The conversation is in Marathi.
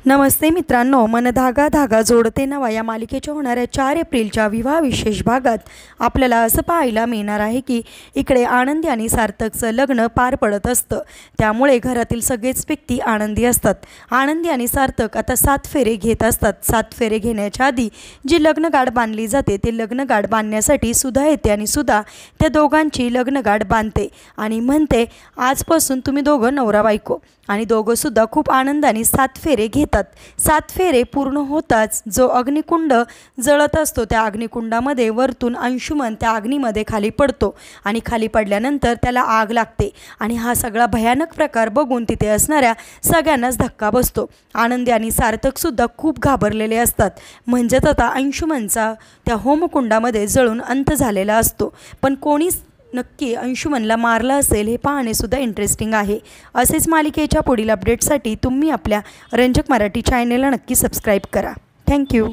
नमस्ते मित्रांनो, मन धागा धागा जोडते नवा या मालिकेच्या होणाऱ्या 4 एप्रिलच्या विवाह विशेष भागात आपल्याला असं पाहायला मिळणार आहे की इकडे आनंदी आणि सार्थकचं लग्न पार पडत असतं। त्यामुळे घरातील सगळेच व्यक्ती आनंदी असतात। आनंदी आणि सार्थक आता 7 फेरे घेत असतात। 7 फेरे घेण्याच्या आधी जी लग्नगाठ बांधली जाते ते लग्नगाठ बांधण्यासाठी सुधा येते आणि सुधा त्या दोघांची लग्नगाठ बांधते आणि म्हणते, आजपासून तुम्ही दोघं नवरा बायको। आणि दोघं सुद्धा खूप आनंदाने 7 फेरे घेतात। 7 फेरे पूर्ण होताच जो अग्निकुंड जळत असतो त्या अग्निकुंडामध्ये वरतून अंशुमन त्या अग्नीमध्ये खाली पडतो आणि खाली पडल्यानंतर त्याला आग लागते आणि हा सगळा भयानक प्रकार बघून तिथे असणाऱ्या सगळ्यांनाच धक्का बसतो। आनंदी आणि सार्थक सुद्धा खूप घाबरलेले असतात। म्हणजेच आता अंशुमनचा त्या होमकुंडामध्ये जळून अंत झालेला असतो। पण कोणीच नक्की अंशुमनला मारला असेल हे पाहणे सुद्धा इंटरेस्टिंग आहे। असेच मालिकेच्या पुढील अपडेटसाठी तुम्ही आपल्या रंजक मराठी चॅनलला नक्की सबस्क्राईब करा। थँक्यू।